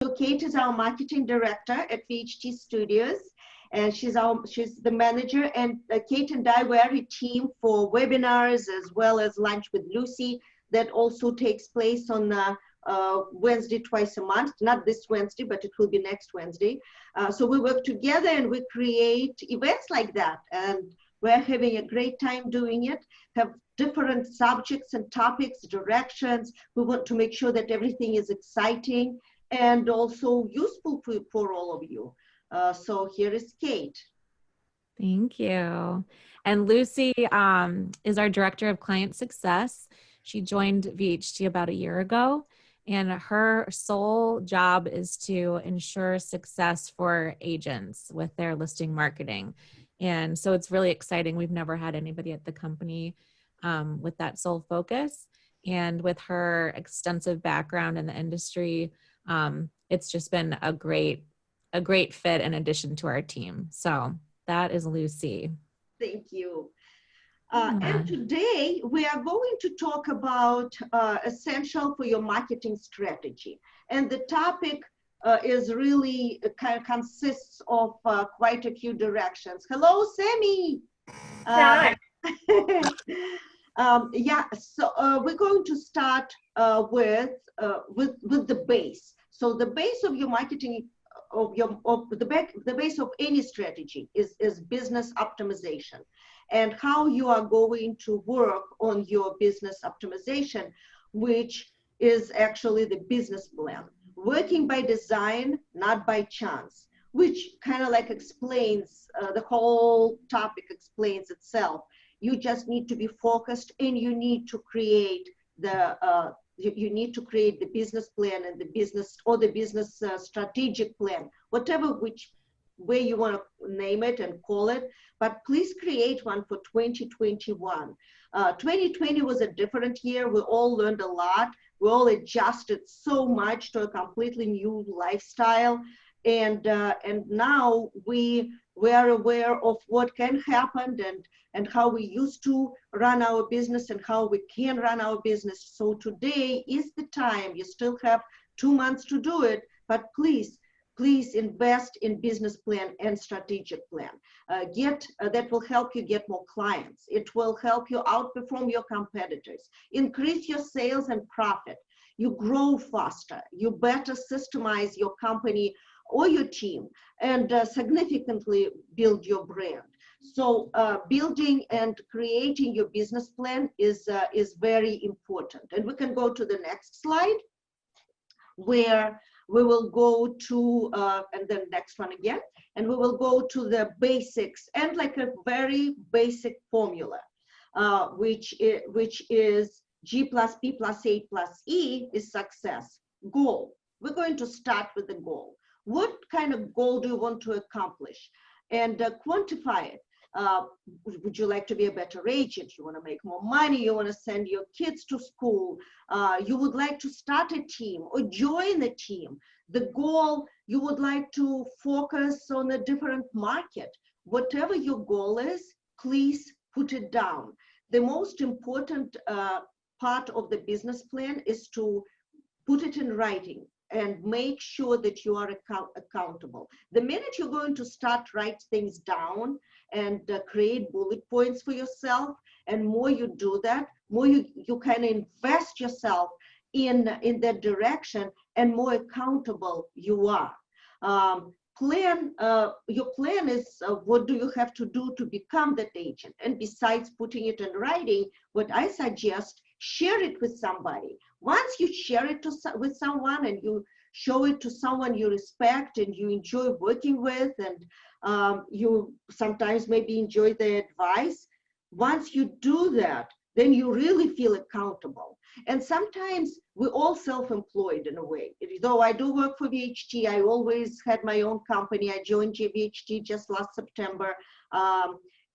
So Kate is our marketing director at VHT Studios, and she's the manager. And Kate and I were a team for webinars as well as Lunch with Lucy that also takes place on Wednesday twice a month. Not this Wednesday, but it will be next Wednesday. So we work together and we create events like that, and we're having a great time doing it. Have different subjects and topics, directions. We want to make sure that everything is exciting and also useful for all of you. So here is Kate. Thank you. And Lucy is our Director of Client Success. She joined VHT about a year ago, and her sole job is to ensure success for agents with their listing marketing. And so it's really exciting. We've never had anybody at the company with that sole focus. And with her extensive background in the industry, it's just been a great fit in addition to our team. So that is Lucy. Thank you. And today we are going to talk about essential for your marketing strategy. And the topic is really kind of consists of quite a few directions. Hello, Sammy. Hi. Yeah, so we're going to start with the base. So the base of your marketing the base of any strategy is business optimization, and how you are going to work on your business optimization, which is actually the business plan. Working by design, not by chance, which kind of like explains the whole topic explains itself. You just need to be focused, and you need to create the business plan and the business strategic plan, whatever which way you want to name it and call it. But please create one for 2021. 2020 was a different year. We all learned a lot. We all adjusted so much to a completely new lifestyle. And now we are aware of what can happen and how we used to run our business and how we can run our business. So today is the time. You still have 2 months to do it, but please invest in business plan and strategic plan. That will help you get more clients. It will help you outperform your competitors, increase your sales and profit. You grow faster. You better systemize your company or your team, and significantly build your brand. So building and creating your business plan is very important. And we can go to the next slide, where we will go to, and then next one again, and we will go to the basics and like a very basic formula, which is G plus P plus A plus E is success. Goal. We're going to start with the goal. What kind of goal do you want to accomplish? And quantify it. Would you like to be a better agent? You want to make more money? You want to send your kids to school? You would like to start a team or join a team? The goal, you would like to focus on a different market. Whatever your goal is, please put it down. The most important part of the business plan is to put it in writing and make sure that you are accountable. The minute you're going to start write things down and create bullet points for yourself, and more you do that, more you can invest yourself in that direction, and more accountable you are. Your plan is what do you have to do to become that agent? And besides putting it in writing, what I suggest, share it with somebody. Once you share it with someone and you show it to someone you respect and you enjoy working with, and you sometimes maybe enjoy their advice, once you do that, then you really feel accountable. And sometimes we're all self-employed in a way. Though I do work for VHT, I always had my own company. I joined VHT just last September.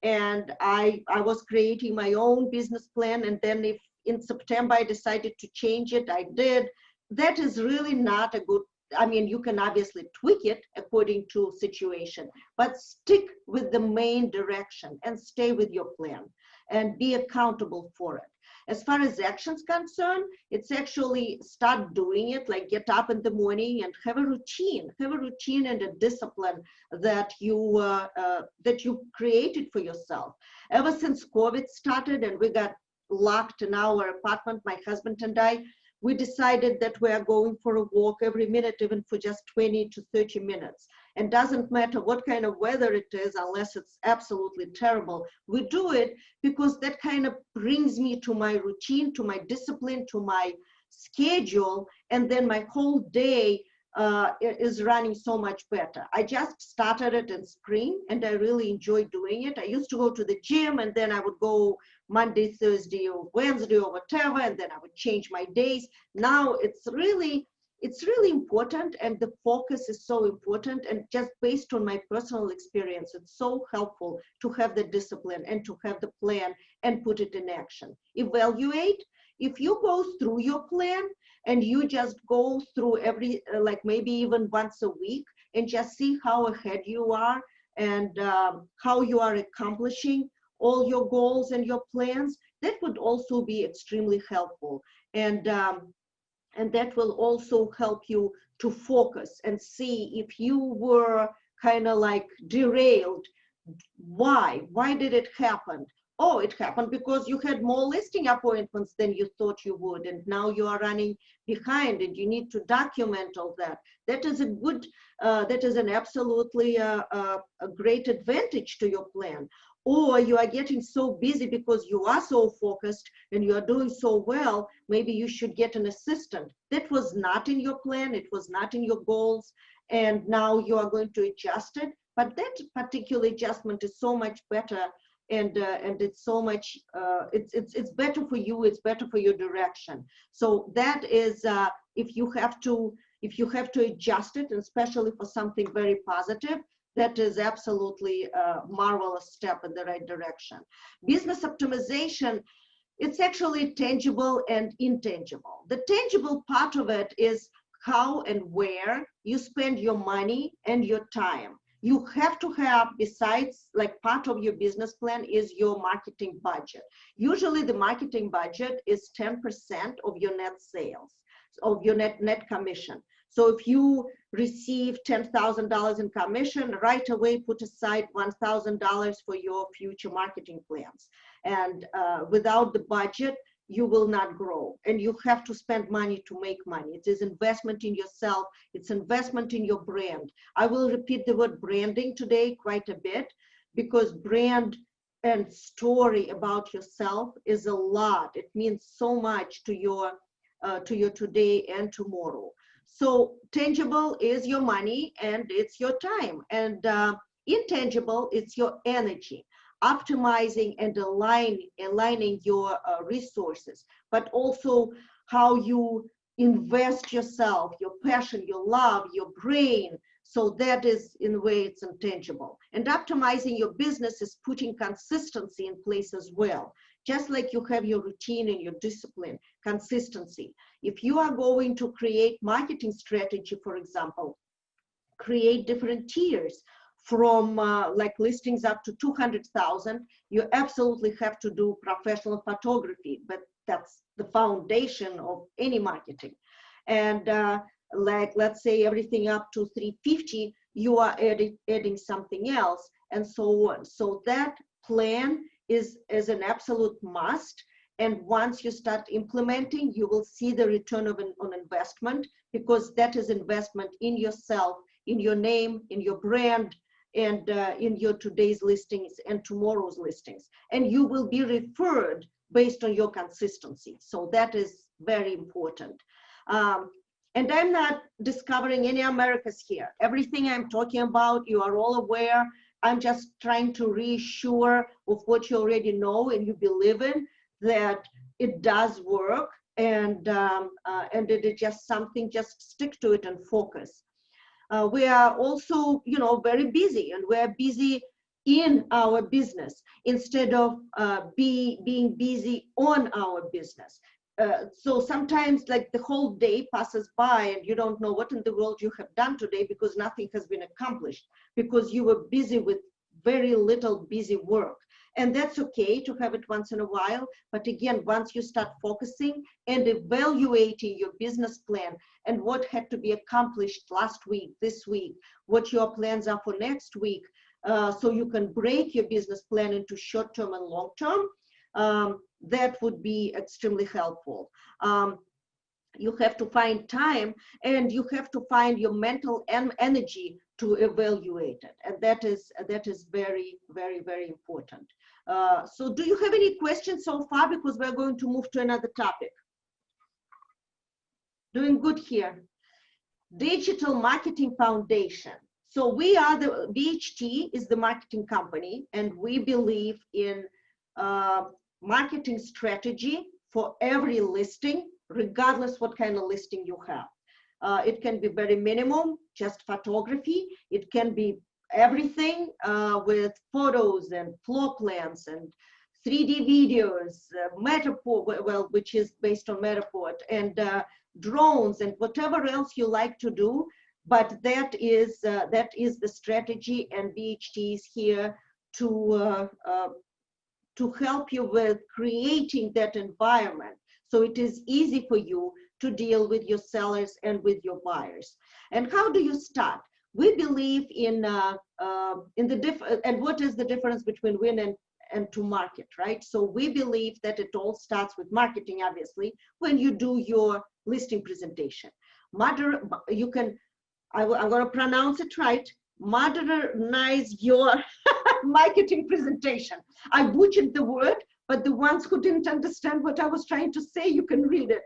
And I was creating my own business plan. And then if in September I decided to change it, I did. That is really not a good, I mean, you can obviously tweak it according to situation, but stick with the main direction and stay with your plan and be accountable for it. As far as actions concerned, it's actually start doing it, like get up in the morning and have a routine and a discipline that you created for yourself. Ever since COVID started and we got locked in our apartment, my husband and I, we decided that we are going for a walk every minute, even for just 20 to 30 minutes. And doesn't matter what kind of weather it is, unless it's absolutely terrible. We do it because that kind of brings me to my routine, to my discipline, to my schedule, and then my whole day is running so much better. I just started it in spring and I really enjoy doing it. I used to go to the gym and then I would go Monday, Thursday, or Wednesday, or whatever, and then I would change my days. Now it's really important, and the focus is so important, and just based on my personal experience, it's so helpful to have the discipline and to have the plan and put it in action. Evaluate. If you go through your plan and you just go through every, like maybe even once a week, and just see how ahead you are and how you are accomplishing all your goals and your plans, that would also be extremely helpful. And that will also help you to focus and see if you were kind of like derailed. Why did it happen? Oh, it happened because you had more listing appointments than you thought you would, and now you are running behind and you need to document all that. That is a good, that is an absolutely a great advantage to your plan. Or you are getting so busy because you are so focused and you are doing so well, maybe you should get an assistant. That was not in your plan, it was not in your goals, and now you are going to adjust it. But that particular adjustment is so much better, and it's so much, it's better for you, it's better for your direction. So that is, if you have to adjust it, and especially for something very positive, that is absolutely a marvelous step in the right direction. Business optimization, it's actually tangible and intangible. The tangible part of it is how and where you spend your money and your time. You have to have, besides, like part of your business plan is your marketing budget. Usually the marketing budget is 10% of your net sales, of your net commission. So if you receive $10,000 in commission, right away put aside $1,000 for your future marketing plans. And without the budget, you will not grow. And you have to spend money to make money. It is investment in yourself. It's investment in your brand. I will repeat the word branding today quite a bit, because brand and story about yourself is a lot. It means so much to your today and tomorrow. So tangible is your money and it's your time, and intangible, it's your energy, optimizing and aligning your resources, but also how you invest yourself, your passion, your love, your brain. So that is, in a way, it's intangible. And optimizing your business is putting consistency in place as well. Just like you have your routine and your discipline, consistency. If you are going to create marketing strategy, for example, create different tiers from like listings up to 200,000, you absolutely have to do professional photography, but that's the foundation of any marketing. And like, let's say everything up to 350, you are adding something else, and so on. So that plan is an absolute must. And once you start implementing, you will see the return on investment, because that is investment in yourself, in your name, in your brand, and in your today's listings and tomorrow's listings. And you will be referred based on your consistency. So that is very important. And I'm not discovering any Americas here. Everything I'm talking about, you are all aware. I'm just trying to reassure of what you already know and you believe in, that it does work, and it is just something, just stick to it and focus. We are also, very busy, and we're busy in our business instead of being busy on our business. So sometimes, like, the whole day passes by and you don't know what in the world you have done today, because nothing has been accomplished, because you were busy with very little busy work. And that's okay to have it once in a while. But again, once you start focusing and evaluating your business plan and what had to be accomplished last week, this week, what your plans are for next week, so you can break your business plan into short-term and long-term, that would be extremely helpful. You have to find time, and you have to find your mental energy to evaluate it, and that is very, very, very important. So do you have any questions so far, because we're going to move to another topic? Doing good here. Digital Marketing Foundation. So we are the VHT is the marketing company, and we believe in marketing strategy for every listing, regardless what kind of listing you have. It can be very minimum, just photography. It can be everything with photos and floor plans and 3D videos, Matterport, well, which is based on Matterport, and drones and whatever else you like to do. But that is the strategy, and VHT is here to help you with creating that environment, so it is easy for you to deal with your sellers and with your buyers. And how do you start? We believe in and what is the difference between win and to market, right? So we believe that it all starts with marketing, obviously, when you do your listing presentation. You can, I'm going to pronounce it right, modernize your marketing presentation. I butchered the word, but the ones who didn't understand what I was trying to say, you can read it.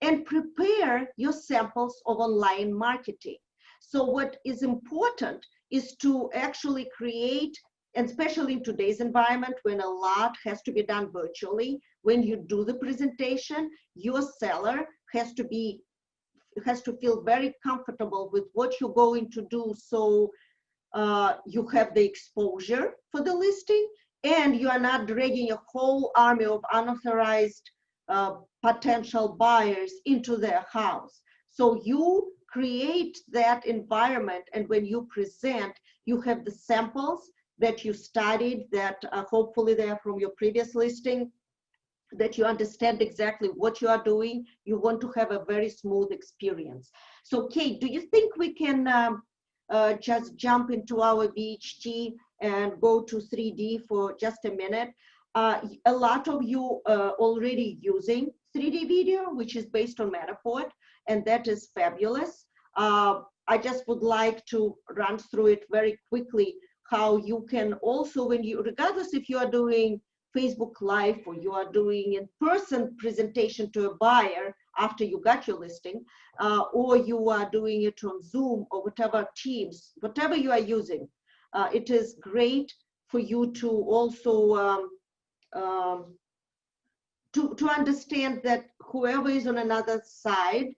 And prepare your samples of online marketing. So what is important is to actually create, and especially in today's environment when a lot has to be done virtually, when you do the presentation, your seller has to feel very comfortable with what you're going to do, so you have the exposure for the listing, and you are not dragging a whole army of unauthorized potential buyers into their house. So you create that environment, and when you present, you have the samples that you studied, that hopefully they are from your previous listing, that you understand exactly what you are doing. You want to have a very smooth experience. So Kate, do you think we can just jump into our VHT and go to 3D for just a minute? A lot of you are already using 3D video, which is based on Matterport, and that is fabulous. I just would like to run through it very quickly, how you can also, when you, regardless if you are doing Facebook Live or you are doing in-person presentation to a buyer after you got your listing, or you are doing it on Zoom or whatever Teams, whatever you are using, it is great for you to also to understand that whoever is on another side,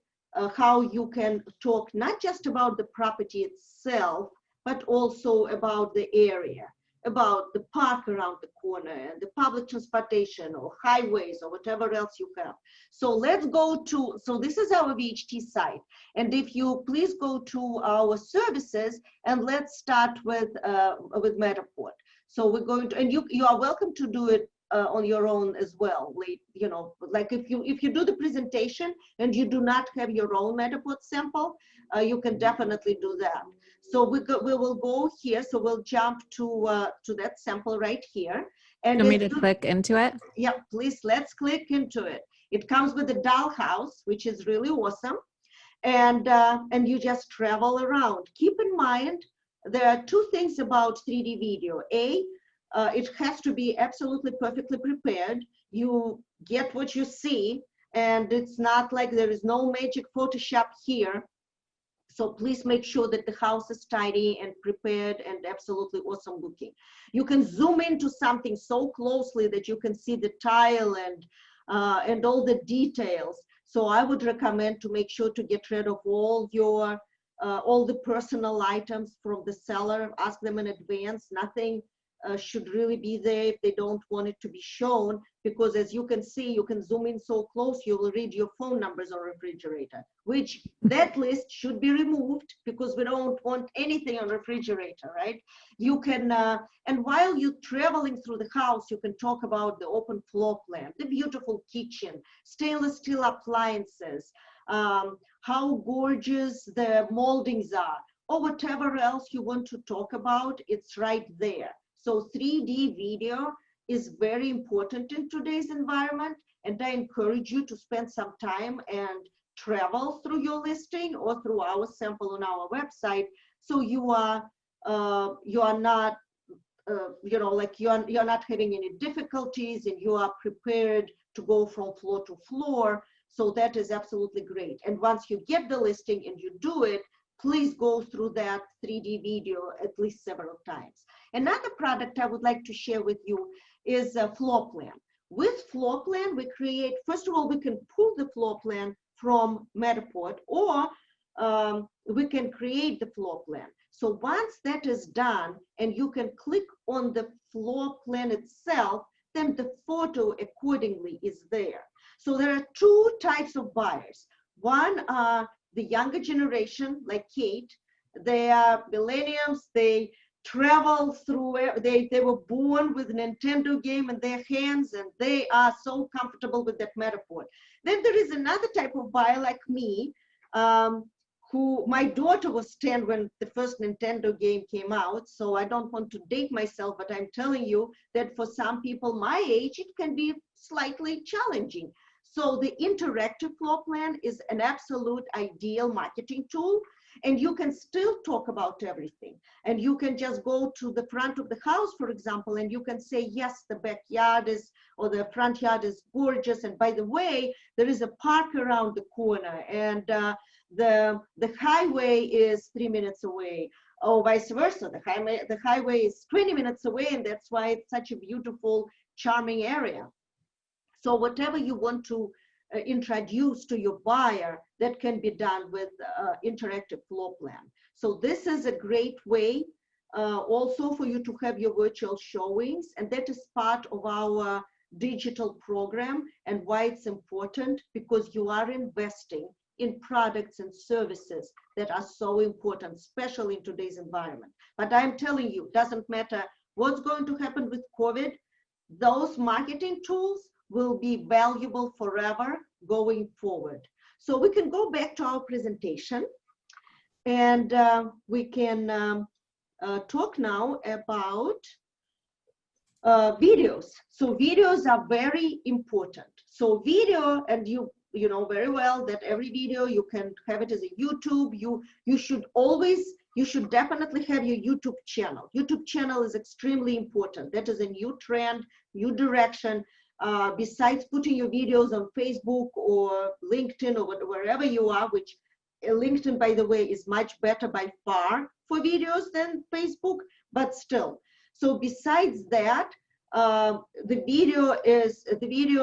how you can talk not just about the property itself, but also about the area, about the park around the corner and the public transportation or highways or whatever else you have. So let's go to, so this is our VHT site. And if you please go to our services, and let's start with Matterport. So we're going to, and you are welcome to do it on your own as well. You know, like if you do the presentation and you do not have your own Matterport sample, you can definitely do that. So we will go here. So we'll jump to that sample right here. And you want me to click into it? Yeah, please, let's click into it. It comes with a dollhouse, which is really awesome. And you just travel around. Keep in mind, there are two things about 3D video. It has to be absolutely perfectly prepared. You get what you see, and it's not like there is no magic Photoshop here. So please make sure that the house is tidy and prepared and absolutely awesome looking. You can zoom into something so closely that you can see the tile and all the details. So I would recommend to make sure to get rid of all your all the personal items from the seller. Ask them in advance. Nothing should really be there if they don't want it to be shown, because as you can see, you can zoom in so close, you will read your phone numbers on refrigerator, which that list should be removed because we don't want anything on refrigerator, right? You can, and while you're traveling through the house, you can talk about the open floor plan, the beautiful kitchen, stainless steel appliances, how gorgeous the moldings are, or whatever else you want to talk about, it's right there. So 3D video is very important in today's environment, and I encourage you to spend some time and travel through your listing or through our sample on our website, so you are not you're not having any difficulties, and you are prepared to go from floor to floor. So that is absolutely great. And once you get the listing and you do it, please go through that 3D video at least several times. Another product I would like to share with you is a floor plan. With floor plan, we create, first of all, we can pull the floor plan from Matterport, or we can create the floor plan. So once that is done and you can click on the floor plan itself, then the photo accordingly is there. So there are two types of buyers. One are the younger generation, like Kate. They are millennials. They travel through, they were born with a Nintendo game in their hands, and they are so comfortable with that Matterport. Then there is another type of buyer like me, who, my daughter was 10 when the first Nintendo game came out, so I don't want to date myself, but I'm telling you that for some people my age, it can be slightly challenging. So the interactive floor plan is an absolute ideal marketing tool, and you can still talk about everything. And you can just go to the front of the house, for example, and you can say, yes, the backyard is, or the front yard is gorgeous. And by the way, there is a park around the corner, and the highway is 3 minutes away, or vice versa. The highway is 20 minutes away, and that's why it's such a beautiful, charming area. So whatever you want to introduce to your buyer, that can be done with interactive floor plan. So this is a great way also for you to have your virtual showings, and that is part of our digital program, and why it's important, because you are investing in products and services that are so important, especially in today's environment. But I'm telling you, doesn't matter what's going to happen with COVID, those marketing tools will be valuable forever going forward. So we can go back to our presentation, and we can talk now about videos. So videos are very important. So video, and you know very well that every video you can have it as a YouTube. You should definitely have your YouTube channel. YouTube channel is extremely important. That is a new trend, new direction. Besides putting your videos on Facebook or LinkedIn or wherever you are, which LinkedIn, by the way, is much better by far for videos than Facebook, but still. So besides that, the video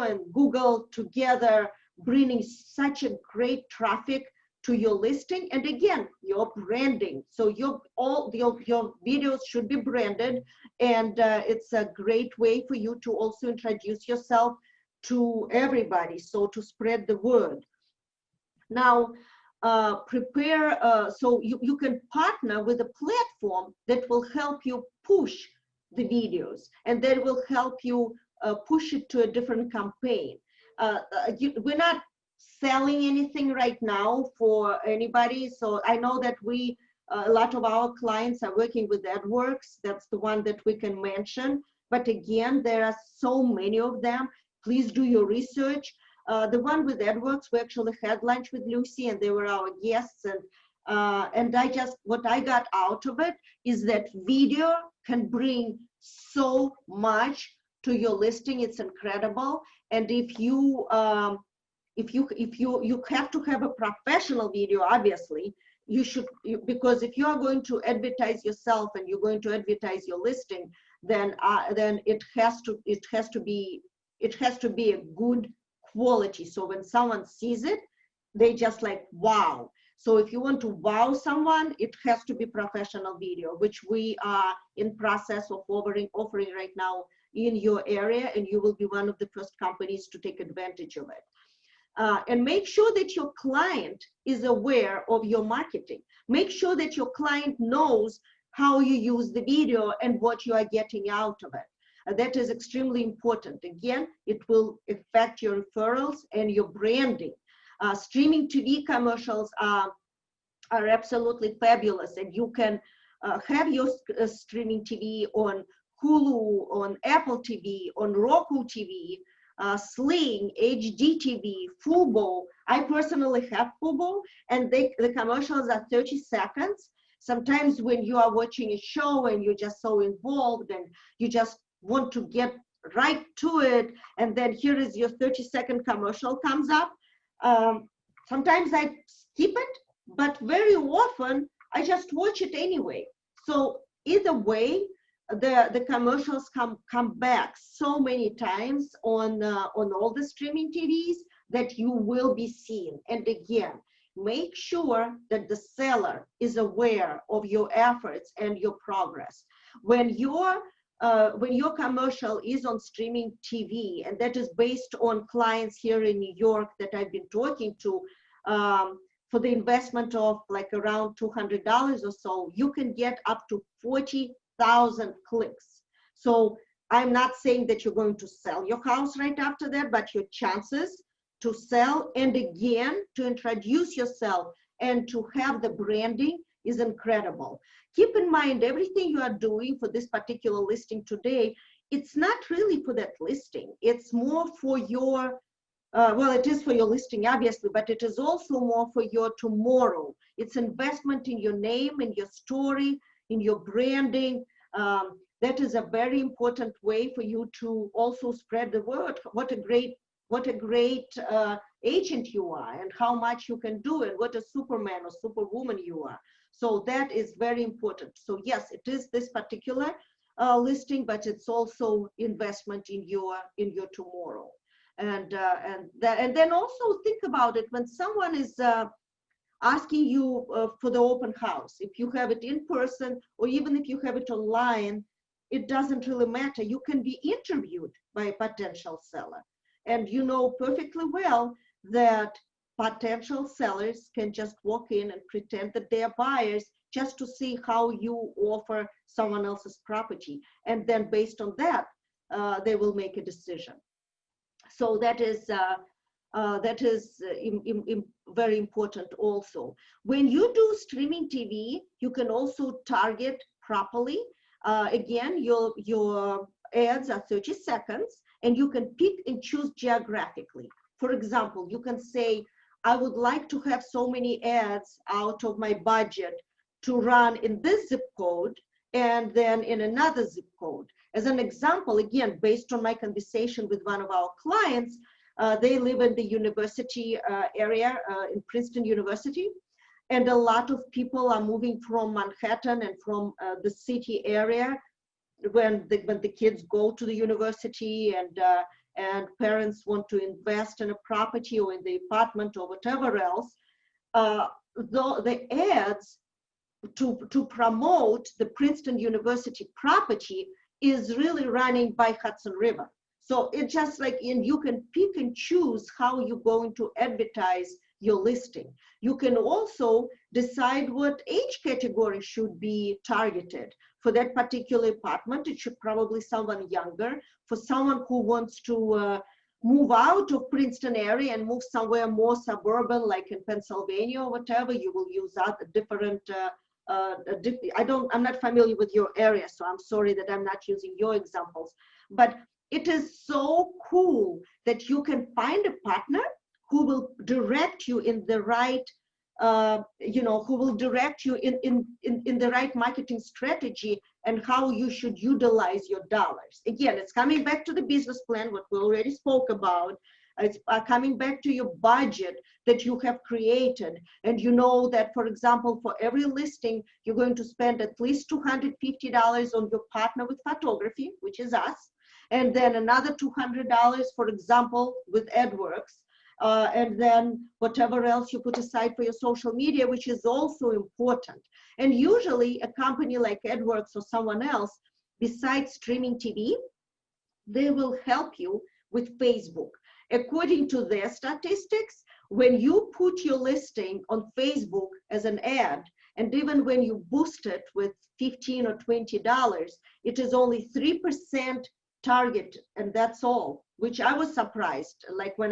and Google together bringing such a great traffic to your listing, and again, your branding. So your videos should be branded, and it's a great way for you to also introduce yourself to everybody, so to spread the word. Now, so you can partner with a platform that will help you push the videos, and that will help you push it to a different campaign. We're not selling anything right now for anybody. So I know that a lot of our clients are working with AdWorks. That's the one that we can mention. But again, there are so many of them. Please do your research. The one with AdWorks, we actually had lunch with Lucy, and they were our guests. And what I got out of it is that video can bring so much to your listing. It's incredible. And if you have to have a professional video, obviously you should, because if you are going to advertise yourself and you're going to advertise your listing, then it has to be a good quality. So when someone sees it, they just like, wow. So if you want to wow someone, it has to be professional video, which we are in process of offering right now in your area, and you will be one of the first companies to take advantage of it. And make sure that your client is aware of your marketing. Make sure that your client knows how you use the video and what you are getting out of it. That is extremely important. Again, it will affect your referrals and your branding. Streaming TV commercials are absolutely fabulous, and you can have your streaming TV on Hulu, on Apple TV, on Roku TV, Sling, HD TV, Fubo. I personally have Fubo, and the commercials are 30 seconds. Sometimes when you are watching a show and you're just so involved and you just want to get right to it, and then here is your 30-second commercial comes up. Sometimes I skip it, but very often I just watch it anyway. So either way, the commercials come back so many times on all the streaming TVs that you will be seen. And again, make sure that the seller is aware of your efforts and your progress. When your commercial is on streaming TV, and that is based on clients here in New York that I've been talking to, for the investment of like around $200 or so, you can get up to 40,000 clicks. So I'm not saying that you're going to sell your house right after that, but your chances to sell and again to introduce yourself and to have the branding is incredible. Keep in mind, everything you are doing for this particular listing today, it's not really for that listing. It's more for your, well, it is for your listing, obviously, but it is also more for your tomorrow. It's investment in your name, in your story, in your branding. That is a very important way for you to also spread the word. What a great agent you are, and how much you can do, and what a superman or superwoman you are. So that is very important. So yes, it is this particular listing, but it's also investment in your tomorrow. And then also think about it when someone is asking you for the open house. If you have it in person or even if you have it online, it doesn't really matter. You can be interviewed by a potential seller. And you know perfectly well that potential sellers can just walk in and pretend that they are buyers just to see how you offer someone else's property. And then based on that, they will make a decision. So that is very important also. When you do streaming TV, you can also target properly. Again, your ads are 30 seconds, and you can pick and choose geographically. For example, you can say, I would like to have so many ads out of my budget to run in this zip code and then in another zip code. As an example, again, based on my conversation with one of our clients, they live in the university area, in Princeton University, and a lot of people are moving from Manhattan and from the city area when the kids go to the university, and parents want to invest in a property or in the apartment or whatever else. The ads to promote the Princeton University property is really running by Hudson River. So it's just like, and you can pick and choose how you're going to advertise your listing. You can also decide what age category should be targeted. For that particular apartment, it should probably someone younger. For someone who wants to move out of Princeton area and move somewhere more suburban, like in Pennsylvania or whatever, you will use a different, I'm not familiar with your area, so I'm sorry that I'm not using your examples. But it is so cool that you can find a partner who will direct you in the right, who will direct you in the right marketing strategy and how you should utilize your dollars. Again, it's coming back to the business plan, what we already spoke about. It's coming back to your budget that you have created. And you know that, for example, for every listing, you're going to spend at least $250 on your partner with photography, which is us. And then another $200, for example, with AdWorks. and then whatever else you put aside for your social media, which is also important. And usually a company like AdWorks or someone else, besides streaming TV, they will help you with Facebook. According to their statistics, when you put your listing on Facebook as an ad, and even when you boost it with $15 or $20, it is only 3% target, and that's all, which I was surprised. Like when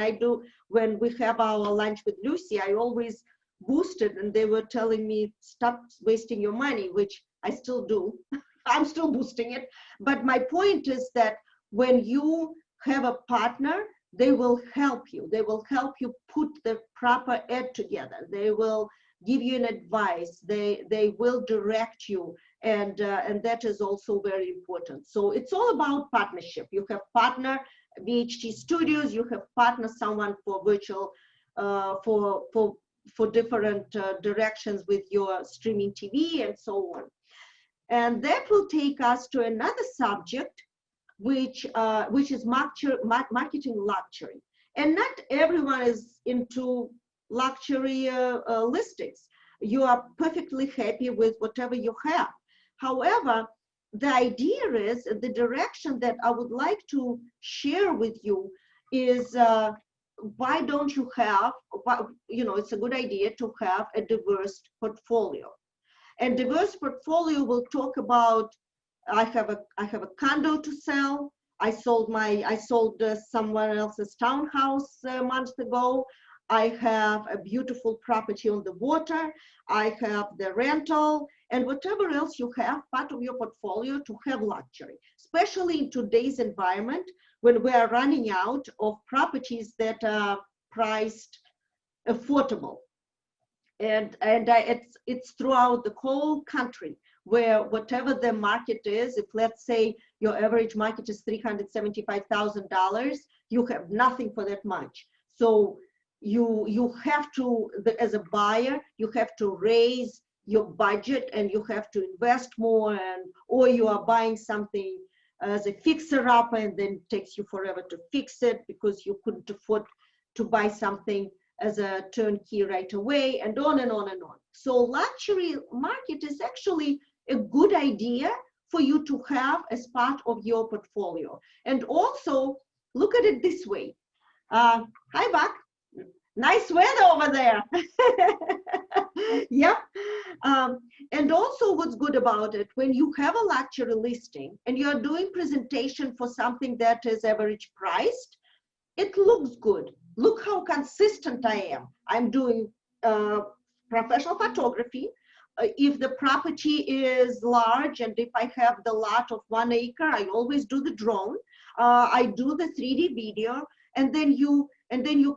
we have our lunch with Lucy, I always boosted, and they were telling me, stop wasting your money, which I still do. I'm still boosting it. But my point is that when you have a partner, they will help you. They will help you put the proper ad together. They will give you an advice. They will direct you, and that is also very important. So it's all about partnership. You have partner VHT studios. You have partner someone for virtual, for different directions with your streaming TV and so on. And that will take us to another subject, which is marketing luxury. And not everyone is into luxury listings. You are perfectly happy with whatever you have. However, the idea is, the direction that I would like to share with you is, why don't you have, it's a good idea to have a diverse portfolio. And diverse portfolio will talk about, I have a condo to sell. I sold someone else's townhouse a month ago. I have a beautiful property on the water. I have the rental, and whatever else you have, part of your portfolio to have luxury, especially in today's environment when we are running out of properties that are priced affordable. And it's throughout the whole country, where whatever the market is, if let's say your average market is $375,000, you have nothing for that much. So you have to, as a buyer, you have to raise your budget and you have to invest more, or you are buying something as a fixer-up and then it takes you forever to fix it because you couldn't afford to buy something as a turnkey right away, and on and on and on. So luxury market is actually a good idea for you to have as part of your portfolio. And also look at it this way. Hi, Buck. Nice weather over there. Yeah. And also what's good about it, when you have a luxury listing and you're doing presentation for something that is average priced, it looks good. Look how consistent I am. I'm doing professional photography. If the property is large and if I have the lot of 1 acre, I always do the drone. I do the 3D video, and then you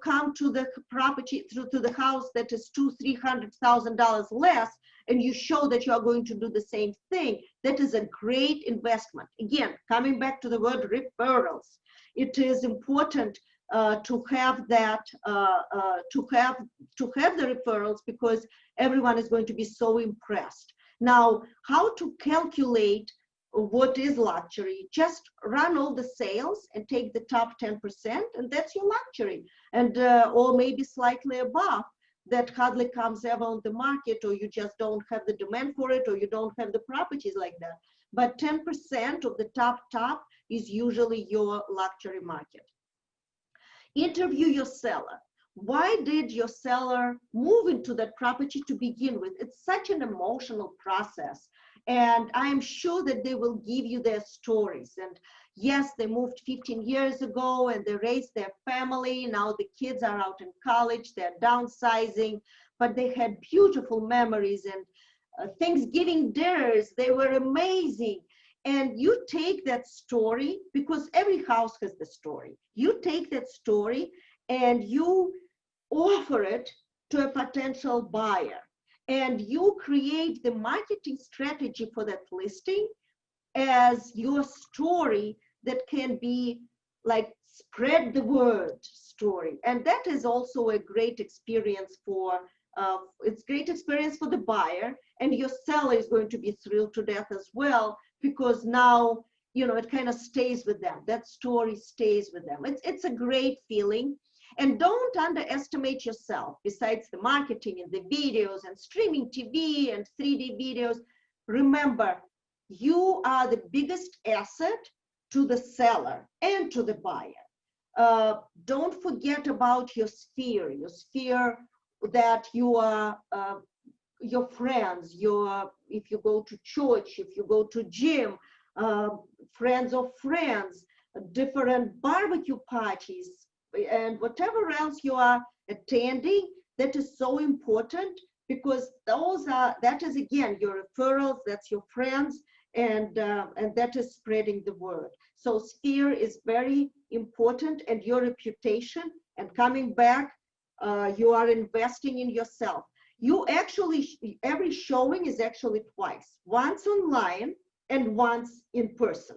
come to the property, to the house that is $200,000-$300,000 less, and you show that you are going to do the same thing. That is a great investment. Again, coming back to the word referrals, it is important to have that, to have the referrals, because everyone is going to be so impressed. Now, how to calculate what is luxury? Just run all the sales and take the top 10%, and that's your luxury. And or maybe slightly above, that hardly comes ever on the market, or you just don't have the demand for it, or you don't have the properties like that. But 10% of the top is usually your luxury market. Interview your seller. Why did your seller move into that property to begin with? It's such an emotional process. And I'm sure that they will give you their stories. And yes, they moved 15 years ago and they raised their family. Now the kids are out in college, they're downsizing, but they had beautiful memories and Thanksgiving dinners, they were amazing. And you take that story, because every house has the story. You take that story and you offer it to a potential buyer. And you create the marketing strategy for that listing as your story that can be like spread the word story. And that is also a great experience for, it's great experience for the buyer, and your seller is going to be thrilled to death as well, because now, you know, it kind of stays with them. That story stays with them. It's a great feeling. And don't underestimate yourself. Besides the marketing and the videos and streaming TV and 3D videos, remember, you are the biggest asset to the seller and to the buyer. Don't forget about your sphere that you are, your friends, if you go to church, if you go to gym, friends of friends, different barbecue parties, and whatever else you are attending, that is so important, because that is again your referrals, that's your friends, and that is spreading the word. So sphere is very important, and your reputation, and coming back, you are investing in yourself. You actually, every showing is actually twice, once online and once in person.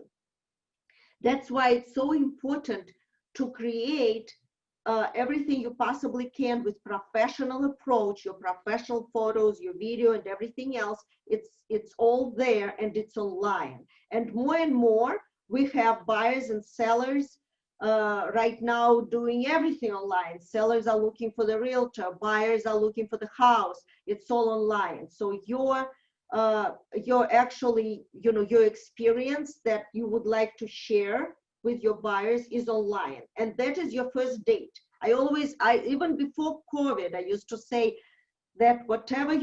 That's why it's so important to create everything you possibly can with professional approach, your professional photos, your video, and everything else. It's all there, and it's online. And more, we have buyers and sellers right now doing everything online. Sellers are looking for the realtor, buyers are looking for the house. It's all online. So your actually, your experience that you would like to share with your buyers is online, and that is your first date. Even before COVID, I used to say that whatever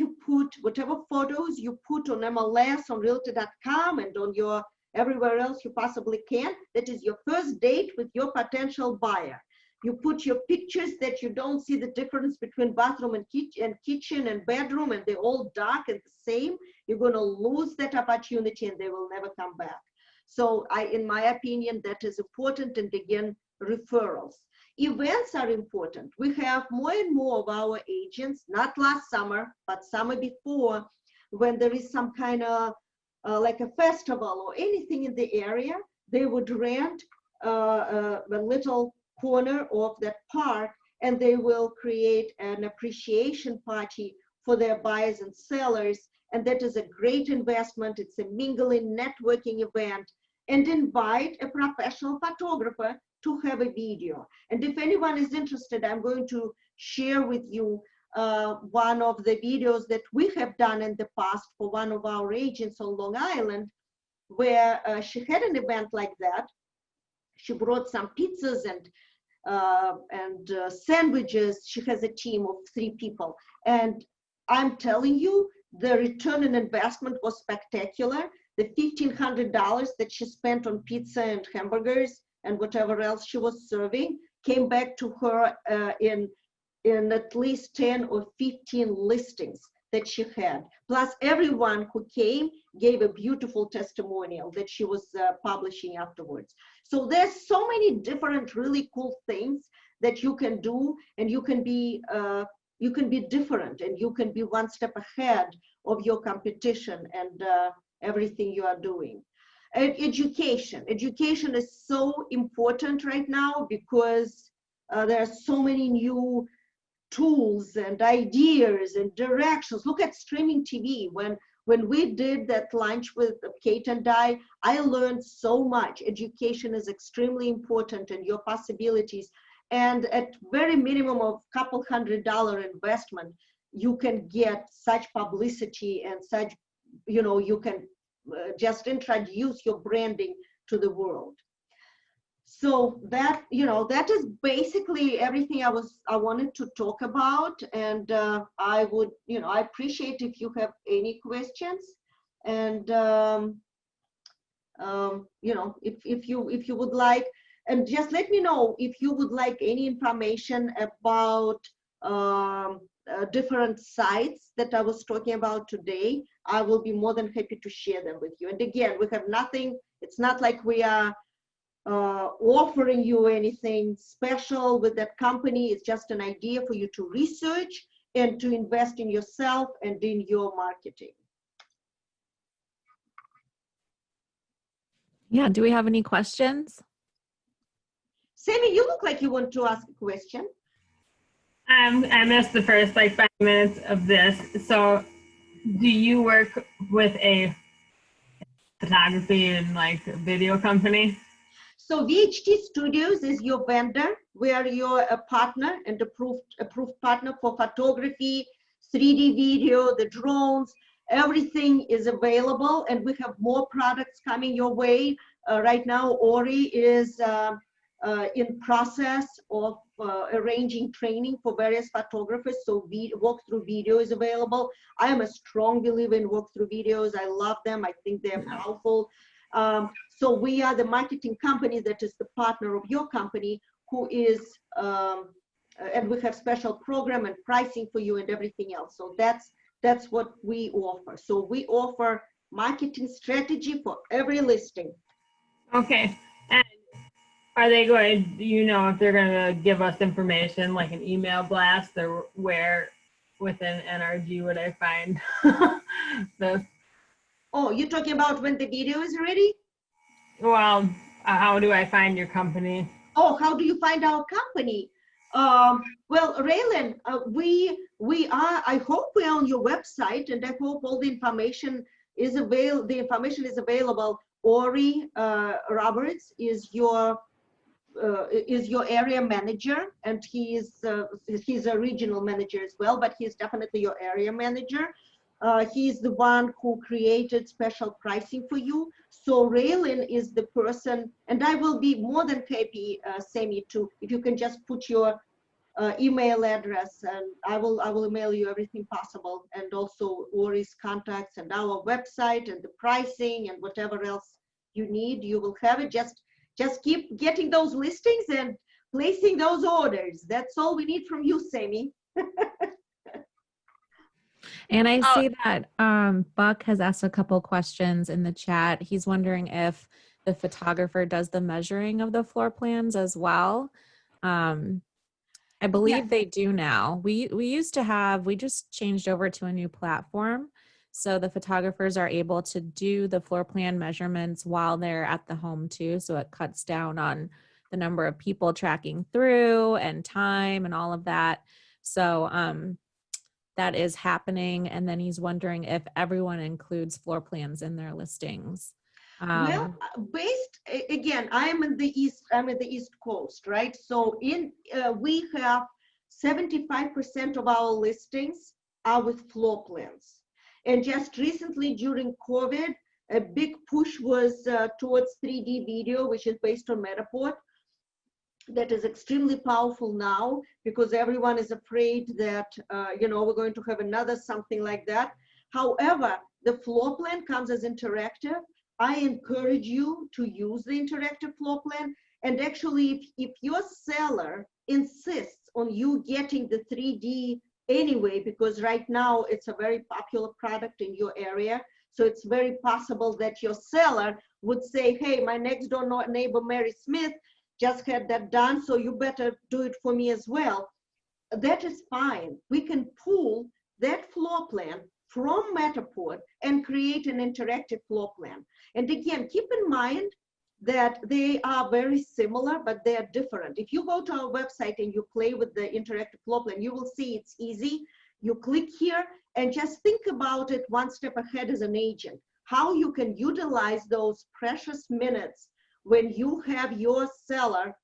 photos you put on MLS, on Realty.com, and on your everywhere else you possibly can, that is your first date with your potential buyer. You put your pictures that you don't see the difference between bathroom and kitchen and bedroom, and they're all dark and the same. You're going to lose that opportunity, and they will never come back. So in my opinion, that is important. And again, referrals. Events are important. We have more and more of our agents, not last summer, but summer before, when there is some kind of like a festival or anything in the area, they would rent a little corner of that park, and they will create an appreciation party for their buyers and sellers. And that is a great investment. It's a mingling, networking event, and invite a professional photographer to have a video. And if anyone is interested, I'm going to share with you one of the videos that we have done in the past for one of our agents on Long Island, where she had an event like that. She brought some pizzas and sandwiches. She has a team of 3 people. And I'm telling you, the return on investment was spectacular. The $1,500 that she spent on pizza and hamburgers and whatever else she was serving came back to her in at least 10 or 15 listings that she had. Plus, everyone who came gave a beautiful testimonial that she was publishing afterwards. So there's so many different really cool things that you can do, and you can be different, and you can be one step ahead of your competition and everything you are doing. And education is so important right now, because there are so many new tools and ideas and directions. Look at streaming TV. When we did that lunch with Kate and I learned so much. Education is extremely important, and your possibilities. And at very minimum of couple $100 investment, you can get such publicity and such, you can just introduce your branding to the world. So that, that is basically everything I wanted to talk about. And I would, I appreciate if you have any questions. And if you would like, and just let me know if you would like any information about different sites that I was talking about today. I will be more than happy to share them with you. And again, we have nothing, it's not like we are offering you anything special with that company. It's just an idea for you to research and to invest in yourself and in your marketing. Yeah, do we have any questions? Sammy, you look like you want to ask a question. I missed the first 5 minutes of this. So do you work with a photography and video company? So VHT Studios is your vendor, where you're a partner and approved partner for photography, 3D video, the drones, everything is available, and we have more products coming your way. Right now, Ori is in process of arranging training for various photographers, so walkthrough video is available. I am a strong believer in walkthrough videos. I love them. I think they're powerful. So we are the marketing company that is the partner of your company, who is, and we have special program and pricing for you and everything else. So that's what we offer. So we offer marketing strategy for every listing. Okay. And are they going, do you know if they're going to give us information like an email blast, or where within NRG would I find this? Oh, you're talking about when the video is ready? Well, how do I find your company? Oh, how do you find our company? Well, Raylan, we are, I hope we're on your website, and I hope all the information is available. Ori Roberts is your area manager, and he's a regional manager as well, but he's definitely your area manager. He's the one who created special pricing for you. So Raylan is the person, and I will be more than happy, Sammy, if you can just put your email address, and I will email you everything possible, and also Ori's contacts and our website and the pricing and whatever else you need, you will have it. Just keep getting those listings and placing those orders. That's all we need from you, Sammy. And I see that Buck has asked a couple questions in the chat. He's wondering if the photographer does the measuring of the floor plans as well. I believe they do now. We used to have, we just changed over to a new platform. So the photographers are able to do the floor plan measurements while they're at the home too. So it cuts down on the number of people tracking through and time and all of that. So that is happening. And then he's wondering if everyone includes floor plans in their listings. Well, again, I'm in the East Coast, right? So we have 75% of our listings are with floor plans. And just recently during COVID, a big push was towards 3D video, which is based on Matterport. That is extremely powerful now, because everyone is afraid that, we're going to have another something like that. However, the floor plan comes as interactive. I encourage you to use the interactive floor plan. And actually, if your seller insists on you getting the 3D anyway, because right now it's a very popular product in your area, so it's very possible that your seller would say, hey, my next door neighbor, Mary Smith, just had that done, so you better do it for me as well. That is fine. We can pull that floor plan from Matterport and create an interactive floor plan. And again, keep in mind that they are very similar, but they are different. If you go to our website and you play with the interactive floor plan, you will see it's easy. You click here and just think about it one step ahead as an agent, how you can utilize those precious minutes when you have your seller,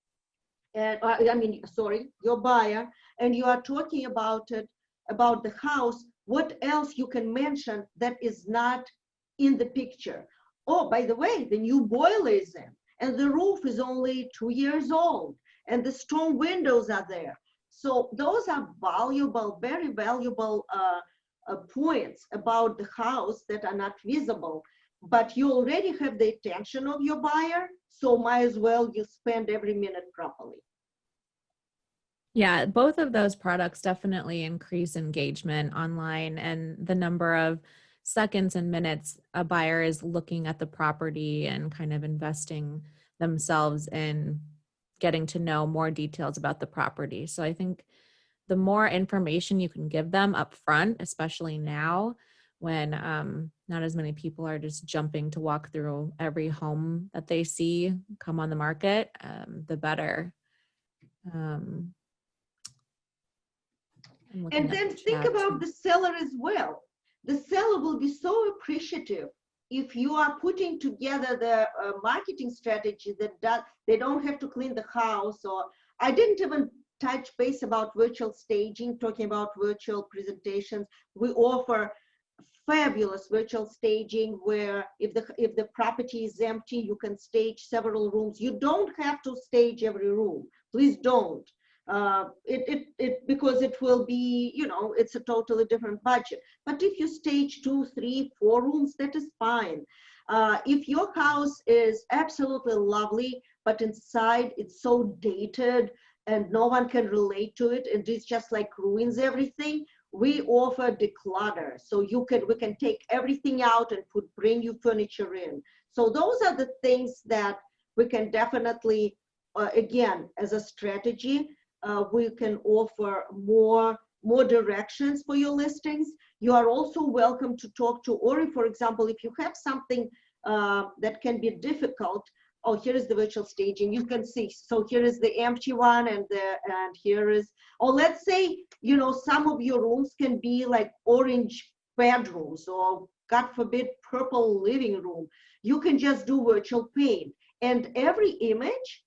your buyer, and you are talking about the house, what else you can mention that is not in the picture. Oh, by the way, the new boiler is in, and the roof is only 2 years old, and the storm windows are there. So those are valuable, very valuable points about the house that are not visible, but you already have the attention of your buyer, so might as well you spend every minute properly. Yeah, both of those products definitely increase engagement online, and the number of seconds and minutes a buyer is looking at the property and kind of investing themselves in getting to know more details about the property. So I think the more information you can give them up front, especially now when not as many people are just jumping to walk through every home that they see come on the market, the better. And then think about the seller as well. The seller will be so appreciative if you are putting together the marketing strategy that they don't have to clean the house, or I didn't even touch base about virtual staging, talking about virtual presentations. We offer fabulous virtual staging where if the property is empty, you can stage several rooms. You don't have to stage every room. Please don't. Because it will be, you know, it's a totally different budget. But if you stage 2, 3, 4 rooms, that is fine. If your house is absolutely lovely, but inside it's so dated and no one can relate to it, and it's just like ruins everything, we offer declutter. So we can take everything out and bring new furniture in. So those are the things that we can definitely, again, as a strategy, we can offer more directions for your listings. You are also welcome to talk to Ori, for example, if you have something that can be difficult. Oh, here is the virtual staging. You can see. So here is the empty one, and here is. Or let's say, you know, some of your rooms can be like orange bedrooms, or God forbid, purple living room. You can just do virtual paint, and every image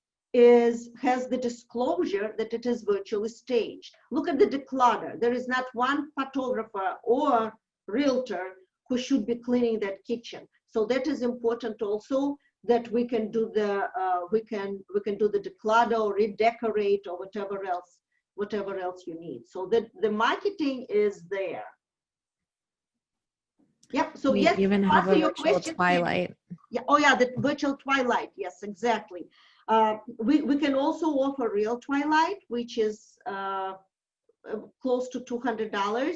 has the disclosure that it is virtually staged. Look at the declutter. There is not one photographer or realtor who should be cleaning that kitchen. So that is important also, that we can do the we can do the declutter or redecorate or whatever else you need. So that the marketing is there. Yep. So We yes, even have a your virtual question, twilight. yeah. Oh yeah, the virtual twilight. Yes, exactly. We can also offer real twilight, which is close to $200,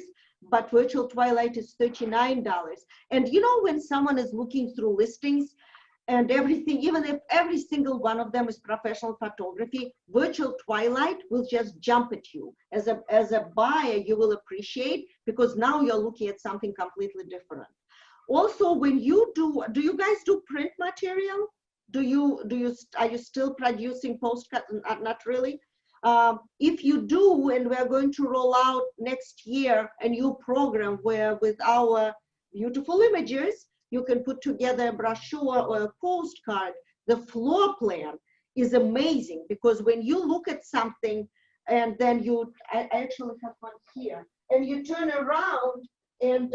but virtual twilight is $39. And you know, when someone is looking through listings and everything, even if every single one of them is professional photography, virtual twilight will just jump at you. As a buyer, you will appreciate, because now you're looking at something completely different. Also, when you do you guys do print material? Are you still producing postcards? Not really. If you do, and we're going to roll out next year a new program where with our beautiful images, you can put together a brochure or a postcard. The floor plan is amazing, because when you look at something and then I actually have one here, and you turn around and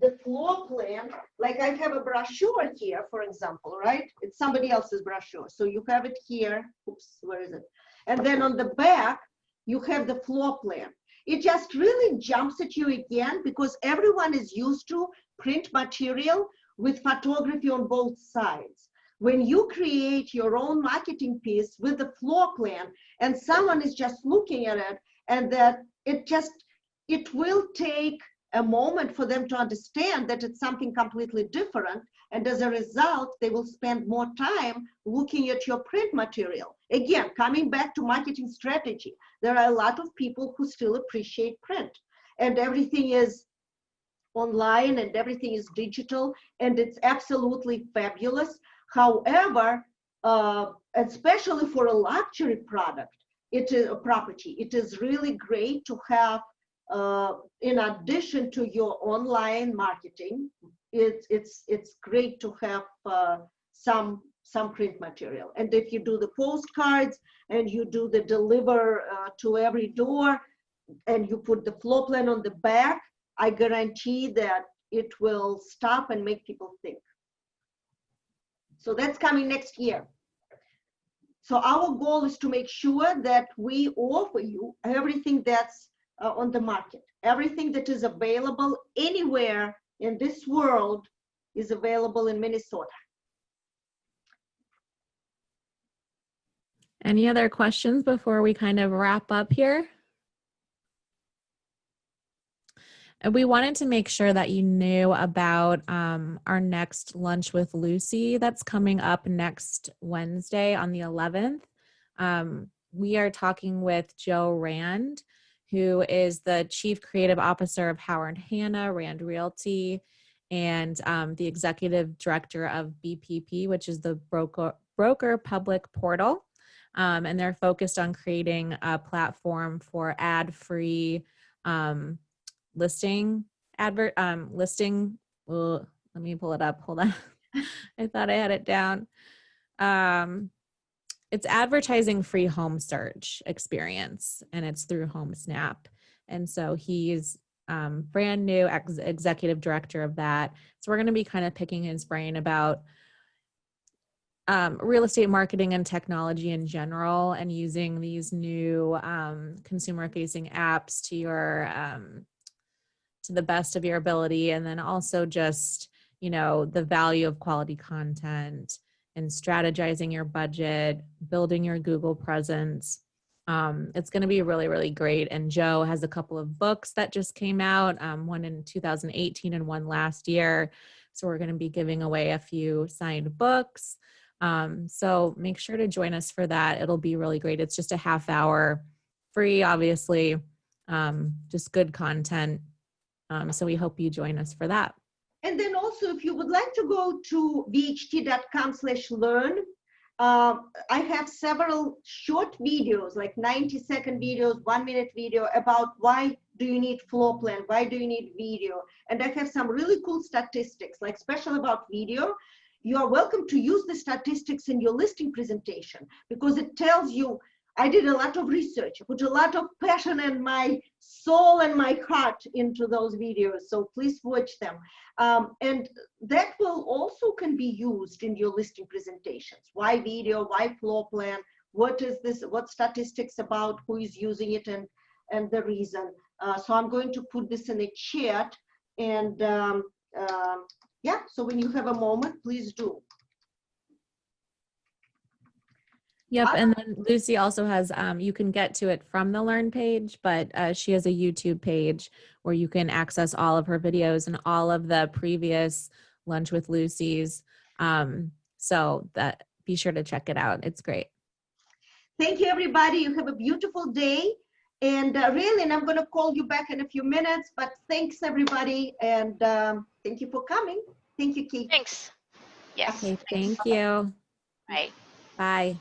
the floor plan, like I have a brochure here, for example, right? It's somebody else's brochure. So you have it here. Oops, where is it? And then on the back, you have the floor plan. It just really jumps at you again, because everyone is used to print material with photography on both sides. When you create your own marketing piece with the floor plan and someone is just looking at it, and that it will take a moment for them to understand that it's something completely different. And as a result, they will spend more time looking at your print material. Again, coming back to marketing strategy, there are a lot of people who still appreciate print, and everything is online and everything is digital, and it's absolutely fabulous. However, especially for a luxury product, it is a property. It is really great to have, in addition to your online marketing, it's great to have some print material. And if you do the postcards and you do the deliver to every door, and you put the floor plan on the back, I guarantee that it will stop and make people think. So that's coming next year. So our goal is to make sure that we offer you everything that's on the market. Everything that is available anywhere in this world is available in Minnesota. Any other questions before we kind of wrap up here? And we wanted to make sure that you knew about our next Lunch with Lucy that's coming up next Wednesday on the 11th. We are talking with Joe Rand, who is the Chief Creative Officer of Howard Hanna, Rand Realty, and the Executive Director of BPP, which is the Broker Public Portal. And they're focused on creating a platform for ad-free listing Well, let me pull it up. Hold on. I thought I had it down. It's advertising free home search experience, and it's through HomeSnap. And so he's brand new executive director of that. So we're going to be kind of picking his brain about real estate marketing and technology in general, and using these new consumer facing apps to your to the best of your ability. And then also just, you know, the value of quality content and strategizing your budget, building your Google presence. It's going to be really, really great. And Joe has a couple of books that just came out, one in 2018 and one last year. So we're going to be giving away a few signed books. So make sure to join us for that. It'll be really great. It's just a half hour, free, obviously, just good content. So we hope you join us for that. And then also, if you would like to go to vht.com/learn, I have several short videos, like 90-second videos, 1-minute video about why do you need floor plan, why do you need video. And I have some really cool statistics, like special about video. You are welcome to use the statistics in your listing presentation, because it tells you, I did a lot of research, I put a lot of passion and my soul and my heart into those videos. So please watch them. And that will also can be used in your listing presentations. Why video, why floor plan, what is this, what statistics about, who is using it, and the reason. So I'm going to put this in a chat, and yeah, so when you have a moment, please do. Yep. And then Lucy also has, you can get to it from the Learn page, but she has a YouTube page where you can access all of her videos and all of the previous Lunch with Lucy's. So that, be sure to check it out. It's great. Thank you, everybody. You have a beautiful day. And really, and I'm going to call you back in a few minutes, but thanks, everybody. And thank you for coming. Thank you, Keith. Thanks. Yes. Okay. Thanks. Thank you. Bye. Bye.